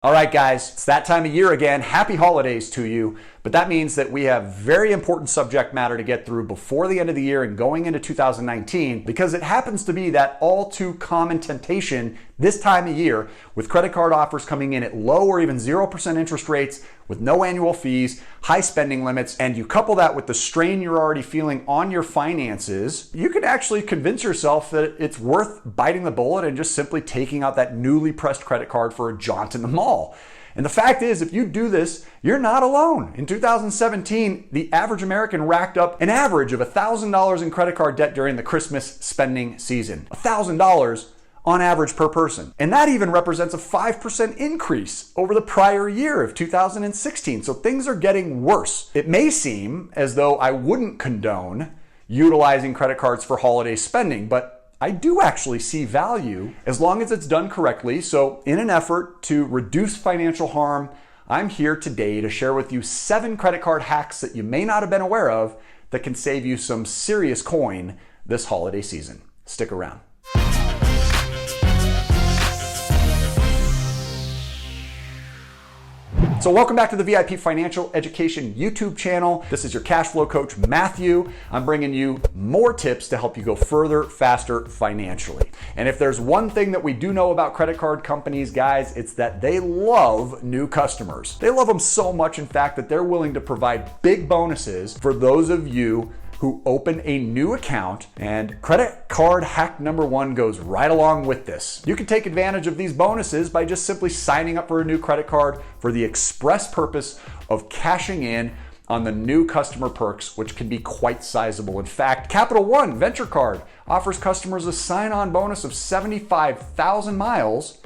All right, guys, it's that time of year again. Happy holidays to you. But that means that we have very important subject matter to get through before the end of the year and going into 2019, because it happens to be that all too common temptation this time of year with credit card offers coming in at low or even 0% interest rates with no annual fees, high spending limits, and you couple that with the strain you're already feeling on your finances, you can actually convince yourself that it's worth biting the bullet and just simply taking out that newly pressed credit card for a jaunt in the mall. And the fact is, if you do this, you're not alone. In 2017, the average American racked up an average of $1,000 in credit card debt during the Christmas spending season. $1,000 on average per person. And that even represents a 5% increase over the prior year of 2016. So things are getting worse. It may seem as though I wouldn't condone utilizing credit cards for holiday spending, but I do actually see value as long as it's done correctly. So in an effort to reduce financial harm, I'm here today to share with you 7 credit card hacks that you may not have been aware of that can save you some serious coin this holiday season. Stick around. So welcome back to the VIP Financial Education YouTube channel. This is your cash flow coach, Matthew. I'm bringing you more tips to help you go further, faster financially. And if there's one thing that we do know about credit card companies, guys, it's that they love new customers. They love them so much, in fact, that they're willing to provide big bonuses for those of you who open a new account, and credit card hack number 1 goes right along with this. You can take advantage of these bonuses by just simply signing up for a new credit card for the express purpose of cashing in on the new customer perks, which can be quite sizable. In fact, Capital One Venture Card offers customers a sign-on bonus of 75,000 miles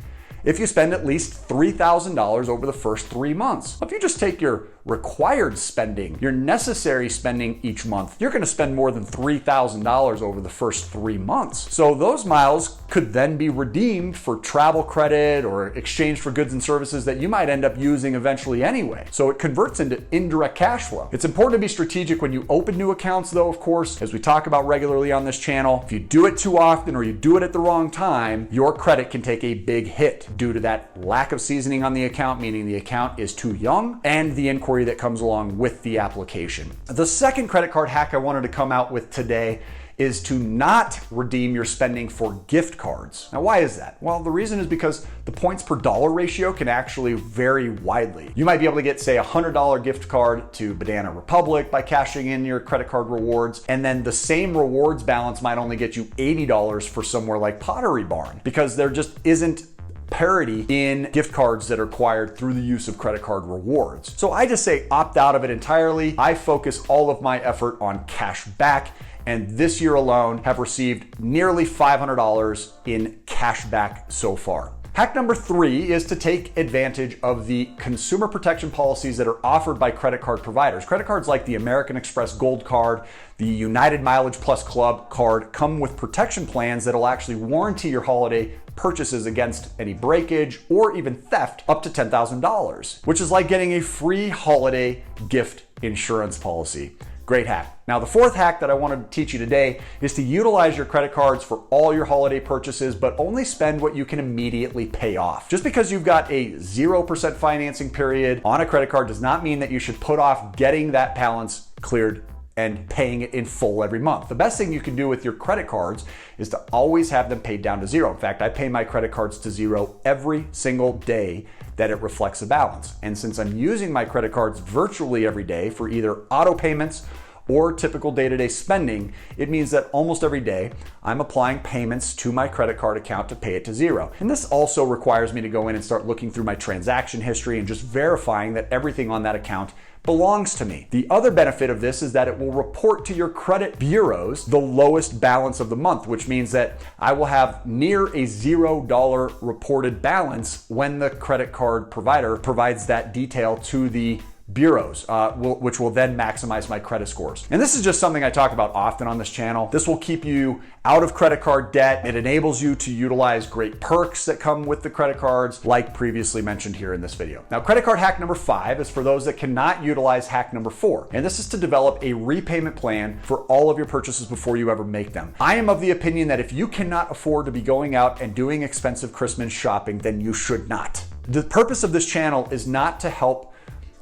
if you spend at least $3,000 over the first 3 months. If you just take your required spending, your necessary spending each month, you're gonna spend more than $3,000 over the first 3 months. So those miles could then be redeemed for travel credit or exchanged for goods and services that you might end up using eventually anyway. So it converts into indirect cash flow. It's important to be strategic when you open new accounts though, of course, as we talk about regularly on this channel. If you do it too often or you do it at the wrong time, your credit can take a big hit due to that lack of seasoning on the account, meaning the account is too young, and the inquiry that comes along with the application. The second credit card hack I wanted to come out with today is to not redeem your spending for gift cards. Now, why is that? Well, the reason is because the points per dollar ratio can actually vary widely. You might be able to get, say, a $100 gift card to Banana Republic by cashing in your credit card rewards, and then the same rewards balance might only get you $80 for somewhere like Pottery Barn, because there just isn't parity in gift cards that are acquired through the use of credit card rewards. So I just say opt out of it entirely. I focus all of my effort on cash back, and this year alone have received nearly $500 in cash back so far. Hack number 3 is to take advantage of the consumer protection policies that are offered by credit card providers. Credit cards like the American Express Gold Card, the United Mileage Plus Club card come with protection plans that will actually warranty your holiday purchases against any breakage or even theft up to $10,000, which is like getting a free holiday gift insurance policy. Great hack. Now, the 4th hack that I wanted to teach you today is to utilize your credit cards for all your holiday purchases, but only spend what you can immediately pay off. Just because you've got a 0% financing period on a credit card does not mean that you should put off getting that balance cleared and paying it in full every month. The best thing you can do with your credit cards is to always have them paid down to 0. In fact, I pay my credit cards to 0 every single day that it reflects a balance. And since I'm using my credit cards virtually every day for either auto payments or typical day-to-day spending, it means that almost every day I'm applying payments to my credit card account to pay it to 0. And this also requires me to go in and start looking through my transaction history and just verifying that everything on that account belongs to me. The other benefit of this is that it will report to your credit bureaus the lowest balance of the month, which means that I will have near a $0 reported balance when the credit card provider provides that detail to the bureaus, which will then maximize my credit scores. And this is just something I talk about often on this channel. This will keep you out of credit card debt. It enables you to utilize great perks that come with the credit cards, like previously mentioned here in this video. Now, credit card hack number 5 is for those that cannot utilize hack number 4. And this is to develop a repayment plan for all of your purchases before you ever make them. I am of the opinion that if you cannot afford to be going out and doing expensive Christmas shopping, then you should not. The purpose of this channel is not to help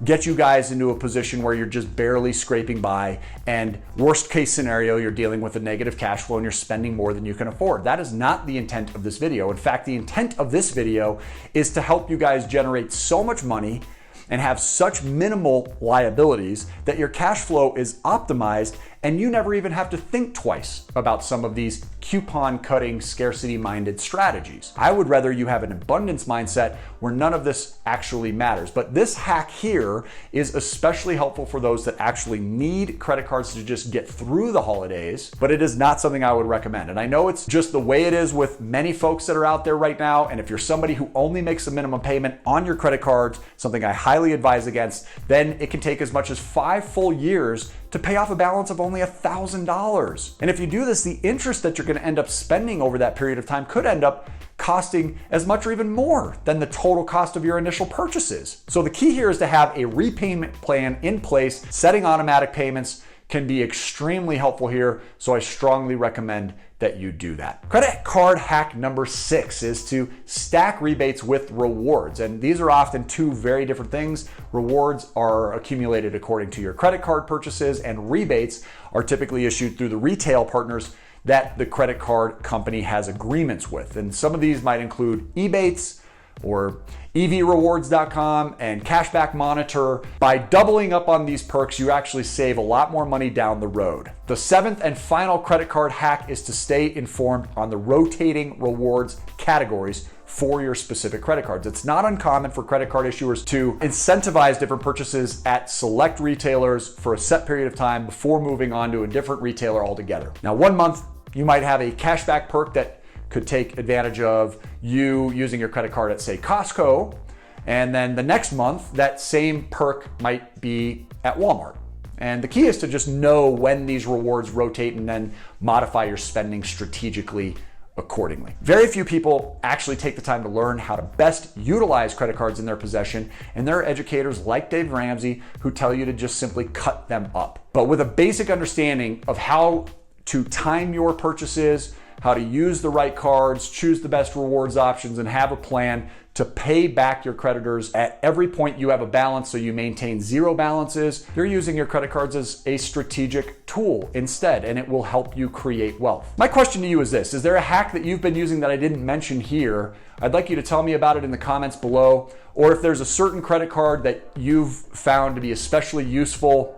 get you guys into a position where you're just barely scraping by, and worst case scenario, you're dealing with a negative cash flow and you're spending more than you can afford. That is not the intent of this video. In fact, the intent of this video is to help you guys generate so much money and have such minimal liabilities that your cash flow is optimized and you never even have to think twice about some of these coupon cutting, scarcity minded strategies. I would rather you have an abundance mindset where none of this actually matters. But this hack here is especially helpful for those that actually need credit cards to just get through the holidays, but it is not something I would recommend. And I know it's just the way it is with many folks that are out there right now. And if you're somebody who only makes a minimum payment on your credit cards, something I highly advise against, then it can take as much as 5 full years to pay off a balance of only $1,000. And if you do this, the interest that you're gonna end up spending over that period of time could end up costing as much or even more than the total cost of your initial purchases. So the key here is to have a repayment plan in place. Setting automatic payments can be extremely helpful here, so I strongly recommend that you do that. Credit card hack number 6 is to stack rebates with rewards. And these are often two very different things. Rewards are accumulated according to your credit card purchases, and rebates are typically issued through the retail partners that the credit card company has agreements with. And some of these might include Rebates or evrewards.com and Cashback Monitor. By doubling up on these perks, you actually save a lot more money down the road. The 7th and final credit card hack is to stay informed on the rotating rewards categories for your specific credit cards. It's not uncommon for credit card issuers to incentivize different purchases at select retailers for a set period of time before moving on to a different retailer altogether. Now, one month you might have a cashback perk that could take advantage of you using your credit card at, say, Costco, and then the next month that same perk might be at Walmart. And the key is to just know when these rewards rotate and then modify your spending strategically accordingly. Very few people actually take the time to learn how to best utilize credit cards in their possession, and there are educators like Dave Ramsey who tell you to just simply cut them up. But with a basic understanding of how to time your purchases, how to use the right cards, choose the best rewards options, and have a plan to pay back your creditors at every point you have a balance so you maintain zero balances, you're using your credit cards as a strategic tool instead, and it will help you create wealth. My question to you is this: is there a hack that you've been using that I didn't mention here? I'd like you to tell me about it in the comments below, or if there's a certain credit card that you've found to be especially useful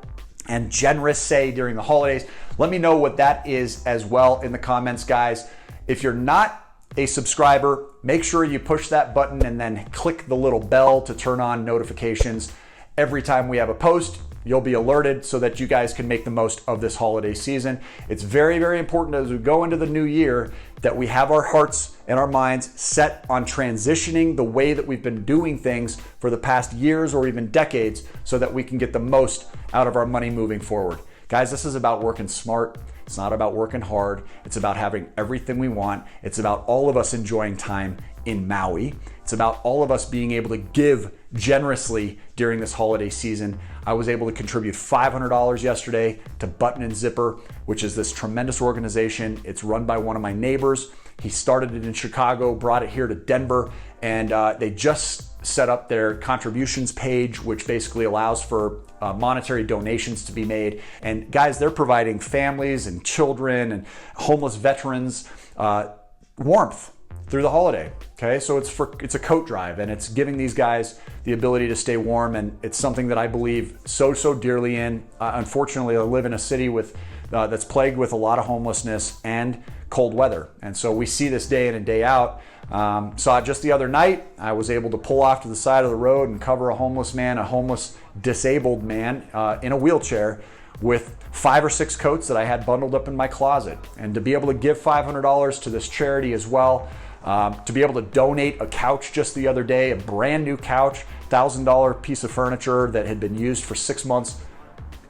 and generous, say, during the holidays. Let me know what that is as well in the comments, guys. If you're not a subscriber, make sure you push that button and then click the little bell to turn on notifications. Every time we have a post, you'll be alerted so that you guys can make the most of this holiday season. It's very, very important as we go into the new year that we have our hearts and our minds set on transitioning the way that we've been doing things for the past years or even decades so that we can get the most out of our money moving forward. Guys, this is about working smart. It's not about working hard. It's about having everything we want. It's about all of us enjoying time in Maui. It's about all of us being able to give generously during this holiday season. I was able to contribute $500 yesterday to Button and Zipper, which is this tremendous organization. It's run by one of my neighbors. He started it in Chicago, brought it here to Denver, and they just set up their contributions page, which basically allows for monetary donations to be made. And guys, they're providing families and children and homeless veterans warmth through the holiday. Okay, so it's a coat drive, and it's giving these guys the ability to stay warm, and it's something that I believe so dearly in. Unfortunately, I live in a city with that's plagued with a lot of homelessness and cold weather, and so we see this day in and day out. Saw it just the other night. I was able to pull off to the side of the road and cover a homeless disabled man in a wheelchair with 5 or 6 coats that I had bundled up in my closet. And to be able to give $500 to this charity as well, to be able to donate a couch just the other day, a brand new couch, $1,000 piece of furniture that had been used for 6 months.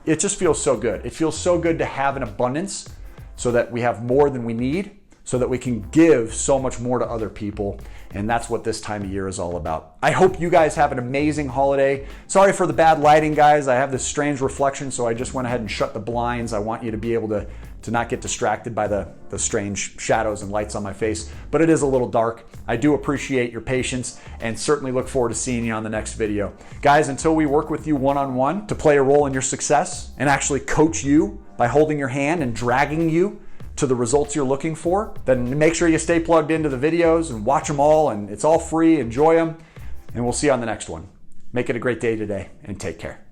It just feels so good. It feels so good to have an abundance so that we have more than we need, so that we can give so much more to other people. And that's what this time of year is all about. I hope you guys have an amazing holiday. Sorry for the bad lighting, guys. I have this strange reflection, so I just went ahead and shut the blinds. I want you to be able to to not get distracted by the strange shadows and lights on my face, but it is a little dark. I do appreciate your patience and certainly look forward to seeing you on the next video. Guys, until we work with you one-on-one to play a role in your success and actually coach you by holding your hand and dragging you to the results you're looking for, then make sure you stay plugged into the videos and watch them all, and it's all free. Enjoy them, and we'll see you on the next one. Make it a great day today, and take care.